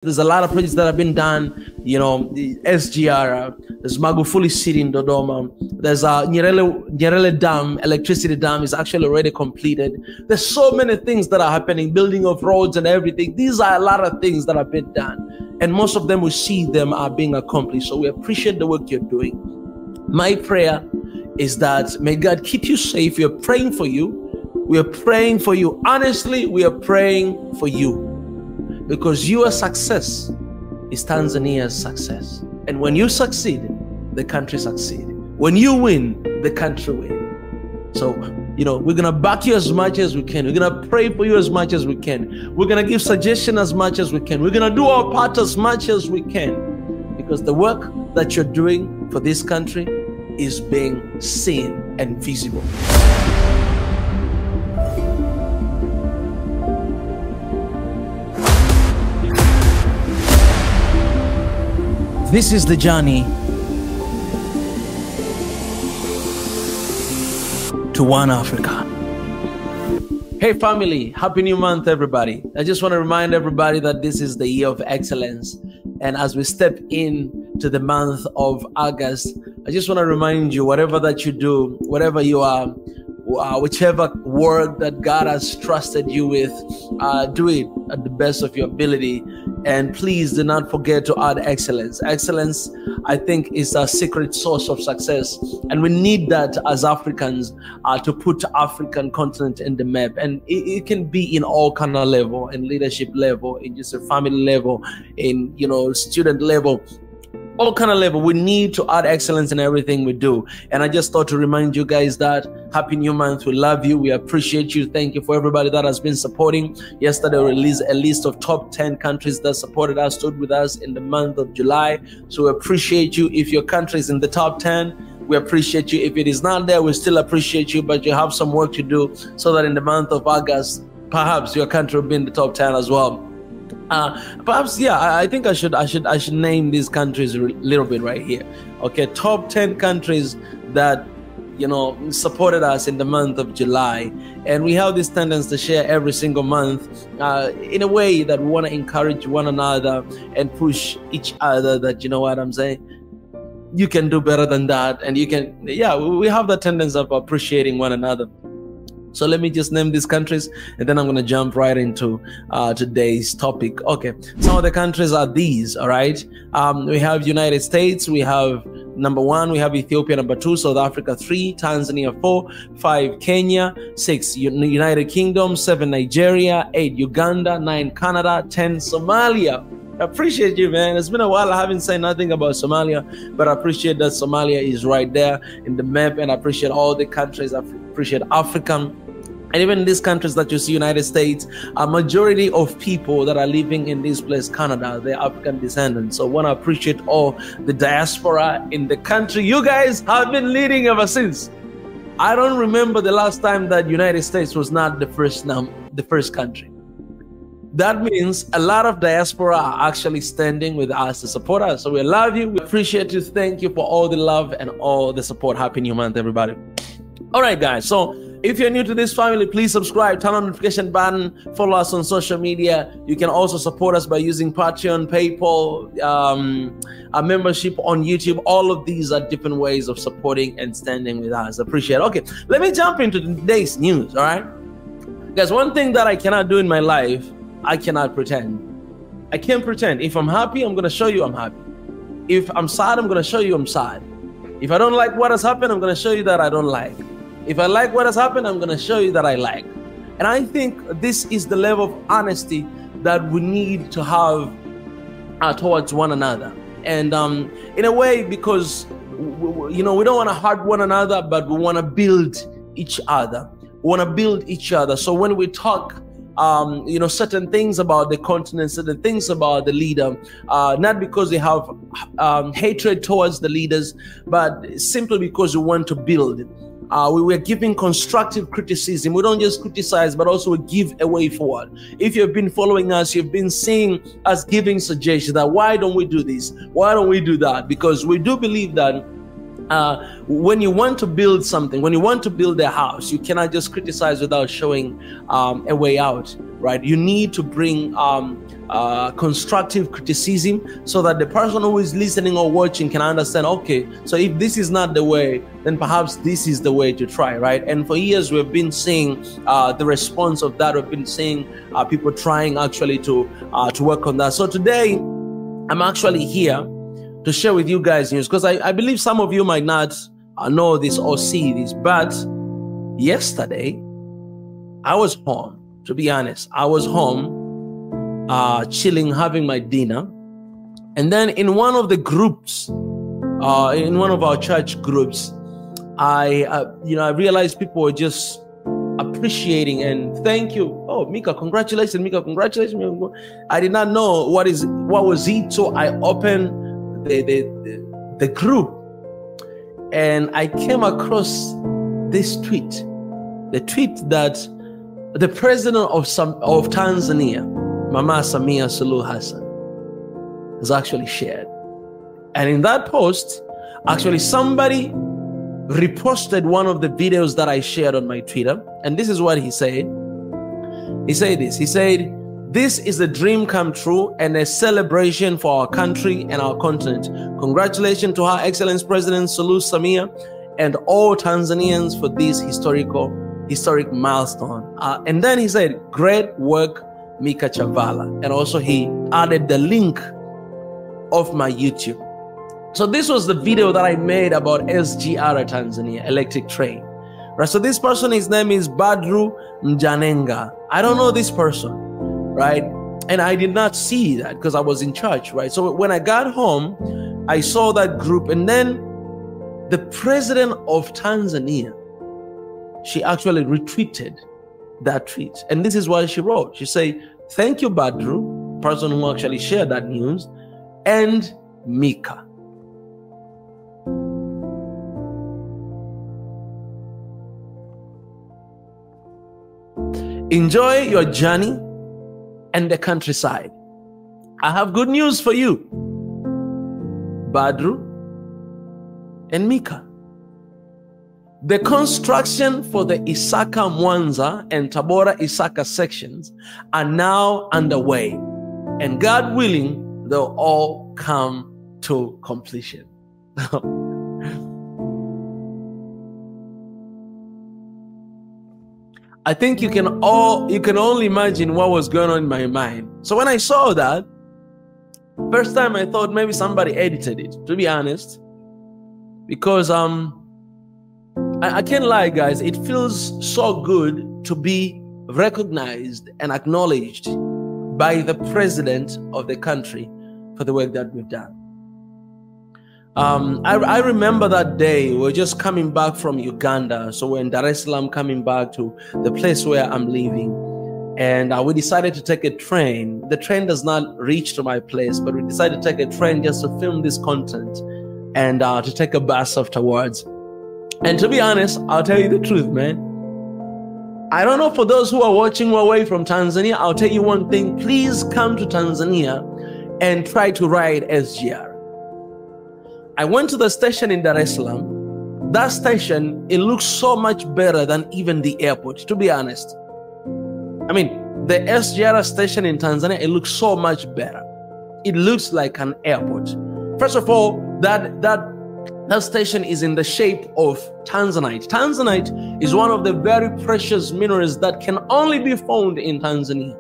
There's a lot of projects that have been done, you know, the SGR, there's Magufuli City in Dodoma, there's Nyerere Dam, electricity dam is actually already completed. There's so many things that are happening, building of roads and everything. These are a lot of things that have been done, and most of them we see them are being accomplished. So we appreciate the work you're doing. My prayer is that may God keep you safe. We are praying for you. We are praying for you. Honestly, we are praying for you. Because your success is Tanzania's success. And when you succeed, the country succeeds. When you win, the country wins. So, you know, we're going to back you as much as we can. We're going to pray for you as much as we can. We're going to give suggestions as much as we can. We're going to do our part as much as we can. Because the work that you're doing for this country is being seen and visible. This is the journey to One Africa. Hey family, happy new month everybody. I just want to remind everybody that this is the year of excellence. And as we step in to the month of August, I just want to remind you, whatever that you do, whatever you are, whichever work that God has trusted you with, do it at the best of your ability. And please do not forget to add excellence. Excellence, I think, is a secret source of success. And we need that as Africans to put African continent in the map. And it can be in all kind of level, in leadership level, in just a family level, in, you know, student level. All kind of level. We need to add excellence in everything we do. And I just thought to remind you guys that happy new month. We love you. We appreciate you. Thank you for everybody that has been supporting. Yesterday we released a list of top 10 countries that supported us, stood with us in the month of July. So we appreciate you. If your country is in the top 10, we appreciate you. If it is not there, we still appreciate you, but you have some work to do so that in the month of August, perhaps your country will be in the top 10 as well. Perhaps, yeah, I think I should name these countries a little bit right here. Okay, top 10 countries that, you know, supported us in the month of July. And we have this tendency to share every single month in a way that we want to encourage one another and push each other that, you know what I'm saying, you can do better than that. And you can, yeah, we have that tendency of appreciating one another. So let me just name these countries, and then I'm going to jump right into today's topic. Okay, some of the countries are these, all right? We have United States, we have number 1, we have Ethiopia, number 2, South Africa 3, Tanzania 4, 5, Kenya, 6, United Kingdom, 7, Nigeria, 8, Uganda, 9, Canada, 10, Somalia. I appreciate you, man. It's been a while. I haven't said nothing about Somalia, but I appreciate that Somalia is right there in the map, and I appreciate all the countries. I appreciate African. And even in these countries that you see, United States, a majority of people that are living in this place, Canada, they're African descendants. So I want to appreciate all the diaspora in the country. You guys have been leading ever since. I don't remember the last time that United States was not the first country. That means a lot of diaspora are actually standing with us to support us. So we love you. We appreciate you. Thank you for all the love and all the support. Happy new month, everybody. All right, guys. So if you're new to this family, please subscribe, turn on the notification button, follow us on social media. You can also support us by using Patreon, PayPal, a membership on YouTube. All of these are different ways of supporting and standing with us. Appreciate it. Okay, let me jump into today's news, all right? Guys, one thing that I cannot do in my life, I cannot pretend. I can't pretend. If I'm happy, I'm going to show you I'm happy. If I'm sad, I'm going to show you I'm sad. If I don't like what has happened, I'm going to show you that I don't like. If I like what has happened, I'm going to show you that I like. And I think this is the level of honesty that we need to have towards one another. And in a way, because, you know, we don't want to hurt one another, but we want to build each other. We want to build each other. So when we talk, you know, certain things about the continent, certain things about the leader, not because they have hatred towards the leaders, but simply because we want to build. We were giving constructive criticism. We don't just criticize, but also we give a way forward. If you've been following us, you've been seeing us giving suggestions that why don't we do this? Why don't we do that? Because we do believe that when you want to build something, when you want to build a house, you cannot just criticize without showing a way out, right? You need to bring constructive criticism so that the person who is listening or watching can understand, okay, so if this is not the way, then perhaps this is the way to try, right? And for years, we've been seeing the response of that. We've been seeing people trying actually to work on that. So today, I'm actually here to share with you guys news, because I believe some of you might not know this or see this, but yesterday, I was home, to be honest. I was home, chilling, having my dinner. And then in one of the groups, in one of our church groups, I realized people were just appreciating and thank you. Oh, Mika, congratulations, Mika, congratulations. I did not know what was it. So I opened the group and I came across this tweet, the tweet that the president of Tanzania, Mama Samia Suluhu Hassan, has actually shared. And in that post, actually somebody reposted one of the videos that I shared on my Twitter. And this is what he said. He said this, he said, "This is a dream come true and a celebration for our country and our continent. Congratulations to Her Excellency President Suluhu Samia and all Tanzanians for this historic milestone." And then he said, "Great work, Mika Chavala." And also he added the link of my YouTube. So this was the video that I made about SGR Tanzania, electric train. Right, so this person, his name is Badru Mjanenga. I don't know this person, right? And I did not see that because I was in church, right? So when I got home, I saw that group, and then the president of Tanzania, she actually retweeted that tweet. And this is what she wrote. She said, "Thank you, Badru," person who actually shared that news, "and Mika." Enjoy your journey and the countryside. I have good news for you, Badru and Mika. The construction for the Isaka Mwanza and Tabora Isaka sections are now underway, and God willing, they'll all come to completion. I think you can only imagine what was going on in my mind. So when I saw that, first time I thought maybe somebody edited it, to be honest, because I can't lie, guys, it feels so good to be recognized and acknowledged by the president of the country for the work that we've done. I remember that day, we're just coming back from Uganda. So we're in Dar es Salaam coming back to the place where I'm living. And we decided to take a train. The train does not reach to my place, but we decided to take a train just to film this content and to take a bus afterwards. And to be honest, I'll tell you the truth, man. I don't know, for those who are watching away from Tanzania, I'll tell you one thing. Please come to Tanzania and try to ride SGR. I went to the station in Dar es Salaam. That station, it looks so much better than even the airport, to be honest. I mean, the SGR station in Tanzania, it looks so much better. It looks like an airport. First of all, that station is in the shape of Tanzanite. Tanzanite is one of the very precious minerals that can only be found in Tanzania.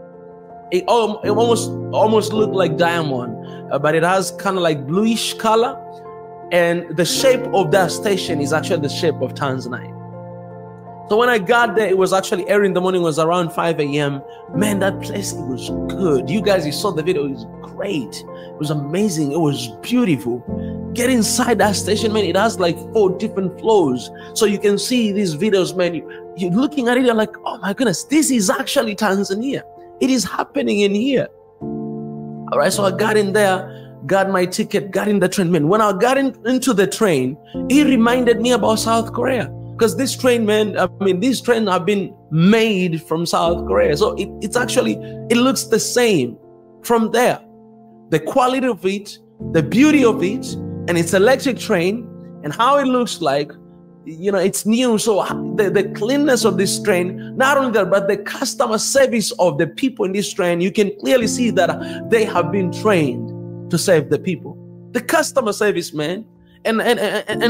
It almost looks like diamond, but it has kind of like bluish color. And the shape of that station is actually the shape of Tanzanite. So when I got there, it was actually early in the morning, it was around 5 a.m. Man, that place, it was good. You guys, you saw the video, it was great. It was amazing. It was beautiful. Get inside that station, man, it has like 4 different floors. So you can see these videos, man, you're looking at it, you're like, oh my goodness, this is actually Tanzania. It is happening in here. All right, so I got in there, got my ticket, got in the train. Man, when I got into the train, it reminded me about South Korea. Because this train, man, I mean, these trains have been made from South Korea. So it's actually, it looks the same from there. The quality of it, the beauty of it, and it's electric train. and how it looks like, you know, it's new. So the cleanness of this train, not only that, but the customer service of the people in this train, you can clearly see that they have been trained to serve the people. The customer service, man, and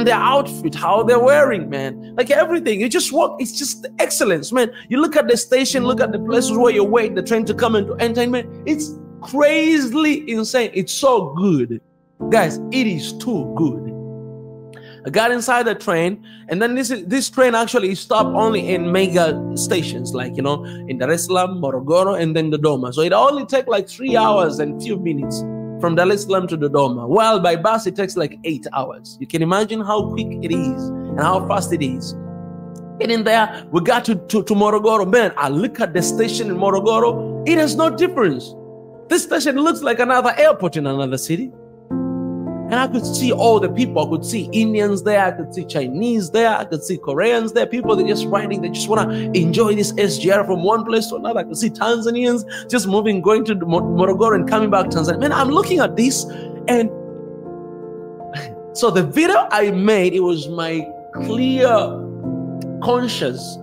their outfit, how they're wearing, man, like everything. You just walk, it's just excellence, man. You look at the station, look at the places where you wait the train to come into entertainment. It's crazily insane. It's so good, guys. It is too good. I got inside the train, and then this train actually stopped only in mega stations, like, you know, in Dar es Salaam, Morogoro, and then Dodoma. So it only takes like 3 hours and few minutes from Dar es Salaam to Dodoma, while by bus it takes like 8 hours. You can imagine how quick it is and how fast it is. And in there, we got to Morogoro. Man, I look at the station in Morogoro, it has no difference. This station looks like another airport in another city. And I could see all the people. I could see Indians there. I could see Chinese there. I could see Koreans there. People, they're just riding. They just want to enjoy this SGR from one place to another. I could see Tanzanians just moving, going to Morogoro and coming back to Tanzania. Man, I'm looking at this. And so the video I made, it was my clear conscience.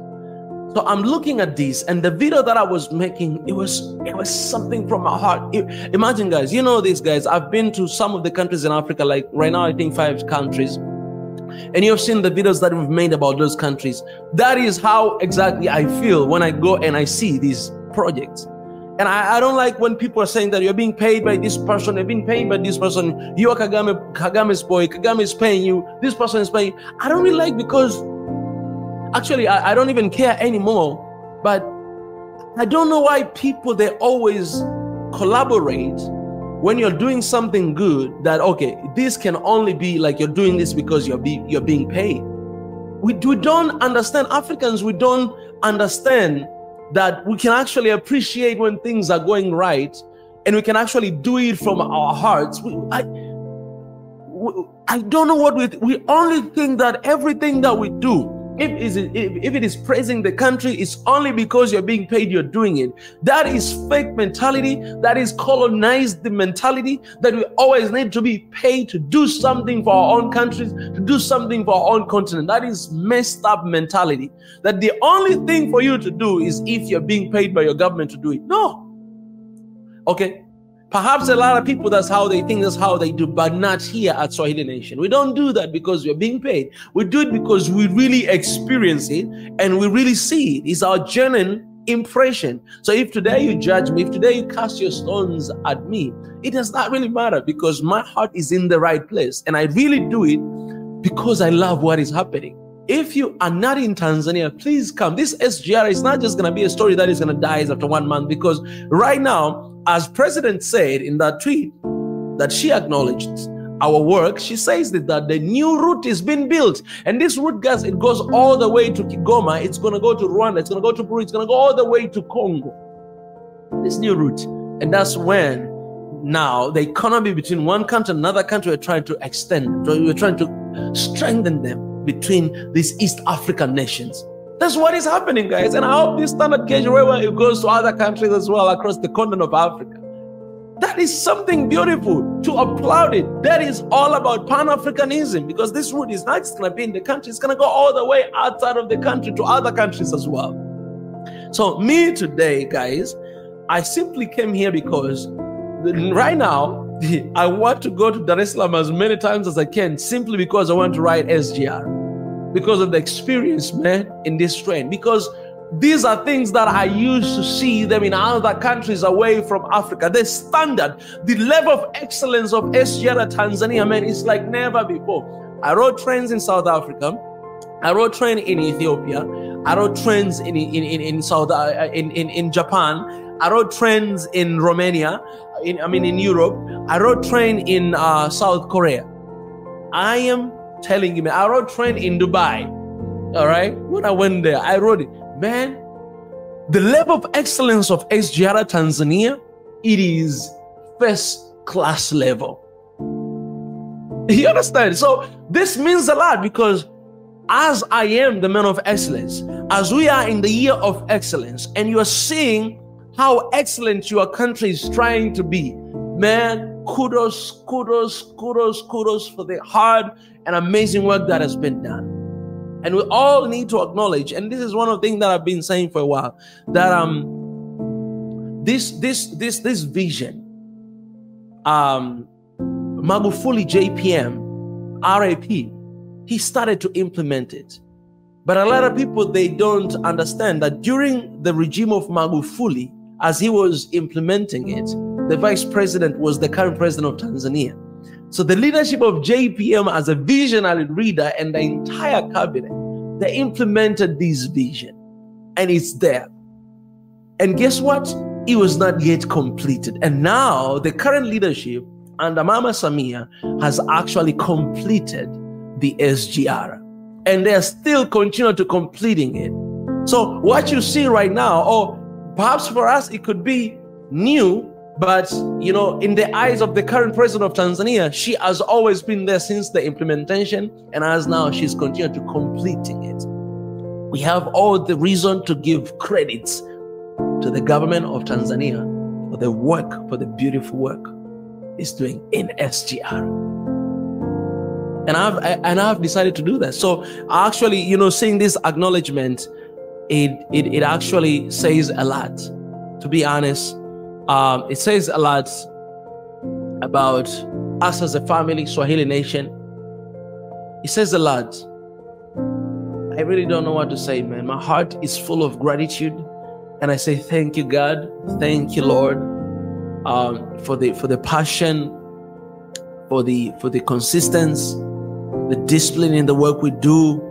So I'm looking at this, and the video that I was making, it was something from my heart. Imagine, guys, you know these guys, I've been to some of the countries in Africa, like right now I think 5 countries, and you've seen the videos that we've made about those countries. That is how exactly I feel when I go and I see these projects. And I don't like when people are saying that you're being paid by this person, you're being paid by this person, you are Kagame's boy, Kagame is paying you, this person is paying you. I don't really like, because actually, I don't even care anymore, but I don't know why people, they always collaborate when you're doing something good, that, okay, this can only be like you're doing this because you're being paid. We don't understand, Africans, we don't understand that we can actually appreciate when things are going right, and we can actually do it from our hearts. I don't know what we only think that everything that we do, if it is praising the country, it's only because you're being paid, you're doing it. That is fake mentality. That is colonized mentality, that we always need to be paid to do something for our own countries, to do something for our own continent. That is messed up mentality. That the only thing for you to do is if you're being paid by your government to do it. No. Okay. Perhaps a lot of people, that's how they think, that's how they do, but not here at Swahili Nation. We don't do that because we're being paid. We do it because we really experience it and we really see it. It's our genuine impression. So if today you judge me, if today you cast your stones at me, it does not really matter, because my heart is in the right place. And I really do it because I love what is happening. If you are not in Tanzania, please come. This SGR is not just going to be a story that is going to die after 1 month, because right now, as President said in that tweet that she acknowledged our work, she says that the new route is being built. And this route, guys, it goes all the way to Kigoma. It's going to go to Rwanda. It's going to go to Burundi. It's going to go all the way to Congo. This new route. And that's when now the economy between one country and another country, we're trying to extend. We're trying to strengthen them between these East African nations. That's what is happening, guys. And I hope this standard gauge, wherever it goes to other countries as well across the continent of Africa. That is something beautiful, to applaud it. That is all about Pan-Africanism, because this route is not just going to be in the country. It's going to go all the way outside of the country to other countries as well. So me today, guys, I simply came here because right now, I want to go to Dar es Salaam as many times as I can, simply because I want to ride SGR. Because of the experience, man, in this train. Because these are things that I used to see them in other countries away from Africa. The standard, the level of excellence of SGR at Tanzania, man, is like never before. I rode trains in South Africa. I rode train in Ethiopia. I rode trains in Japan. I rode trains in Romania. In Europe. I rode train in South Korea. I am telling you, man, I rode train in Dubai. All right, when I went there, I rode it. Man, the level of excellence of SGR Tanzania, it is first class level. You understand? So this means a lot, because as I am the man of excellence, as we are in the year of excellence, and you are seeing how excellent your country is trying to be, man, kudos for the hard and amazing work that has been done. And we all need to acknowledge, and this is one of the things that I've been saying for a while, that this vision, Magufuli JPM, RAP, he started to implement it. But a lot of people, they don't understand that during the regime of Magufuli, as he was implementing it, the vice president was the current president of Tanzania. So the leadership of JPM as a visionary leader and the entire cabinet, they implemented this vision, and it's there. And guess what? It was not yet completed. And now the current leadership under Mama Samia has actually completed the SGR. And they are still continuing to completing it. So what you see right now, or perhaps for us, it could be new, but you know, in the eyes of the current president of Tanzania, she has always been there since the implementation, and as now she's continued to completing it. We have all the reason to give credits to the government of Tanzania for the work, for the beautiful work it's doing in SGR. And I've decided to do that. So actually, you know, seeing this acknowledgement, it actually says a lot. To be honest, it says a lot about us as a family, Swahili nation. It says a lot. I really don't know what to say, man. My heart is full of gratitude, and I say thank you, God. Thank you, Lord, for the passion, for the consistency, the discipline in the work we do,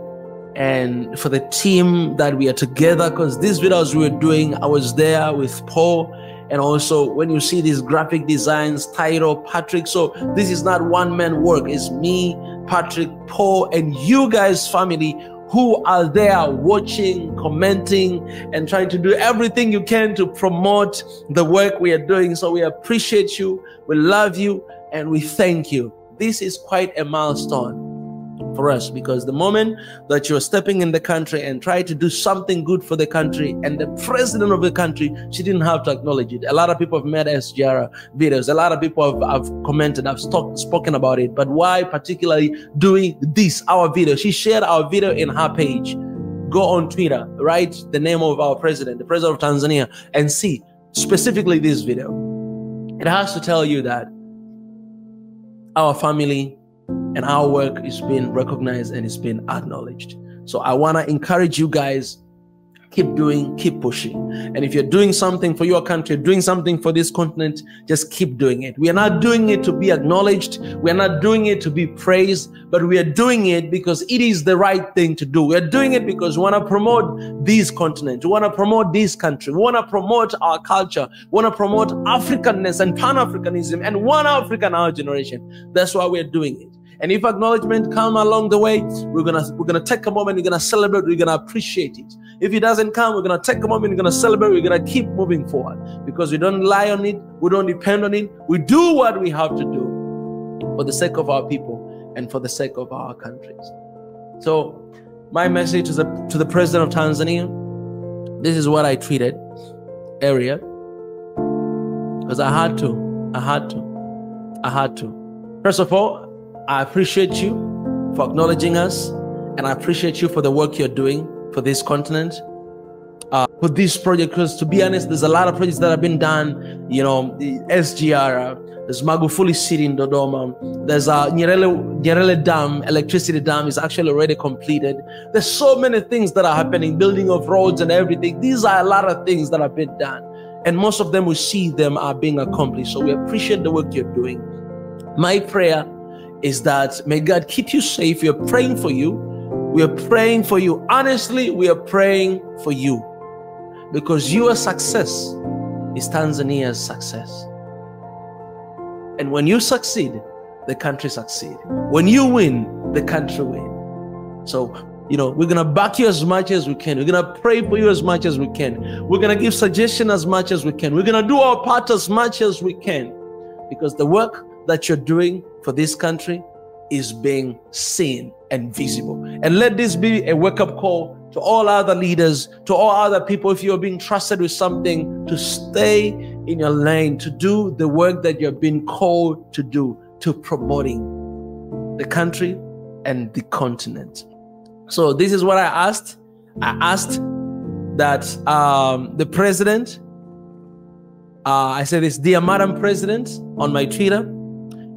and for the team that we are together. Because these videos we were doing, I was there with Paul, and also when you see these graphic designs, title, Patrick. So this is not one-man work. It's me, Patrick, Paul, and you guys, family, who are there watching, commenting, and trying to do everything you can to promote the work we are doing. So we appreciate you, we love you, and we thank you. This is quite a milestone for us, because the moment that you're stepping in the country and try to do something good for the country, and the president of the country, she didn't have to acknowledge it. A lot of people have made SGR videos. A lot of people have commented, have spoken about it. But why particularly doing this, our video? She shared our video in her page. Go on Twitter, write the name of our president, the president of Tanzania, and see specifically this video. It has to tell you that our family and our work is being recognized and it's being acknowledged. So I want to encourage you guys, keep doing, keep pushing. And if you're doing something for your country, doing something for this continent, just keep doing it. We are not doing it to be acknowledged. We are not doing it to be praised, but we are doing it because it is the right thing to do. We are doing it because we want to promote this continent. We want to promote this country. We want to promote our culture. We want to promote Africanness and Pan-Africanism and one Africa in our generation. That's why we're doing it. And if acknowledgement come along the way, we're gonna take a moment, we're gonna celebrate, we're gonna appreciate it. If it doesn't come, we're gonna take a moment, we're gonna celebrate, we're gonna keep moving forward, because we don't rely on it, we don't depend on it. We do what we have to do for the sake of our people and for the sake of our countries. So my message to the president of Tanzania, this is what I tweeted earlier, because I had to. First of all, I appreciate you for acknowledging us, and I appreciate you for the work you're doing for this continent, for this project, because to be honest, there's a lot of projects that have been done, you know, the SGR, there's Magufuli City in Dodoma, there's Nyerere Dam, electricity dam is actually already completed. There's so many things that are happening, building of roads and everything. These are a lot of things that have been done, and most of them, we see them are being accomplished. So we appreciate the work you're doing. My prayer is that may God keep you safe. We are praying for you. We are praying for you. Honestly, we are praying for you, because your success is Tanzania's success. And when you succeed, the country succeeds. When you win, the country wins. So, you know, we're going to back you as much as we can. We're going to pray for you as much as we can. We're going to give suggestions as much as we can. We're going to do our part as much as we can, because the work that you're doing for this country is being seen and visible. And let this be a wake-up call to all other leaders, to all other people. If you're being trusted with something, to stay in your lane to do the work that you're being called to do, to promoting the country and the continent. So this is what I asked. I asked that the president, I said this, dear Madam President, on my Twitter,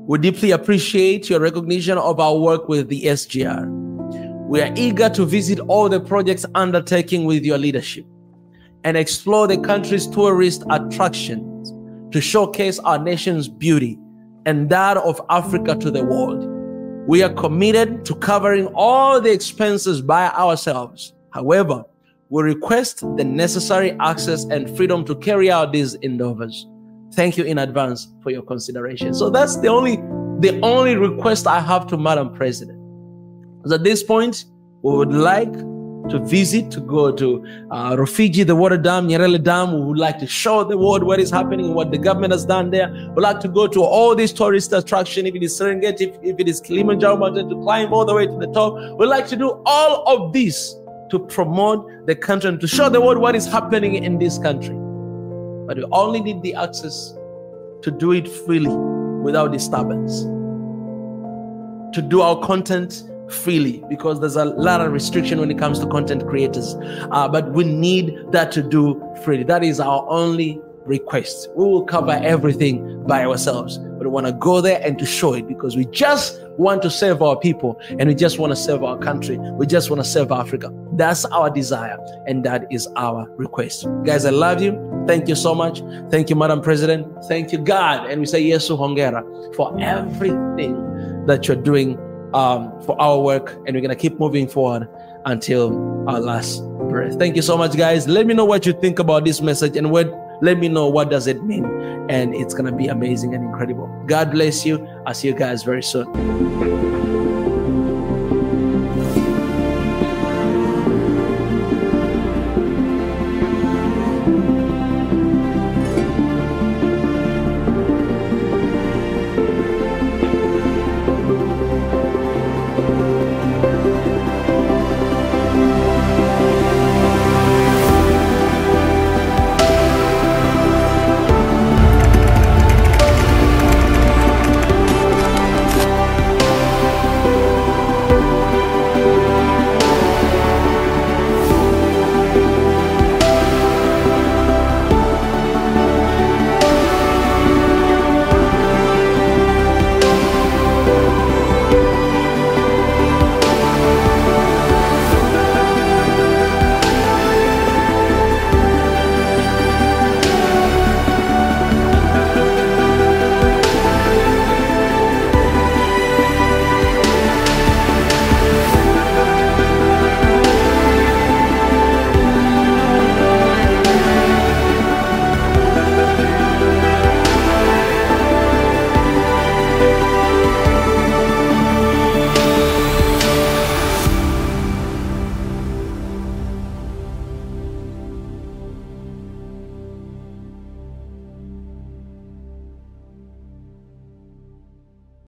we deeply appreciate your recognition of our work with the SGR. We are eager to visit all the projects undertaking with your leadership and explore the country's tourist attractions to showcase our nation's beauty and that of Africa to the world. We are committed to covering all the expenses by ourselves. However, we request the necessary access and freedom to carry out these endeavors. Thank you in advance for your consideration. So that's the only request I have to Madam President. So at this point, we would like to visit, to go to Rufiji, the water dam, Nyerere Dam. We would like to show the world what is happening and what the government has done there. We'd like to go to all these tourist attractions, if it is Serengeti, if it is Kilimanjaro Mountain, to climb all the way to the top. We'd like to do all of this to promote the country and to show the world what is happening in this country. But we only need the access to do it freely, without disturbance. To do our content freely, because there's a lot of restriction when it comes to content creators. But we need that to do freely. That is our only request. We will cover everything by ourselves, but we want to go there and to show it, because we just want to serve our people and we just want to serve our country. We just want to serve Africa. That's our desire and that is our request. Guys, I love you. Thank you so much. Thank you, Madam President. Thank you, God. And we say Yesu Hongera for everything that you're doing for our work, and we're going to keep moving forward until our last breath. Thank you so much, guys. Let me know what you think about this message, and let me know what does it mean, and it's going to be amazing and incredible. God bless you. I'll see you guys very soon.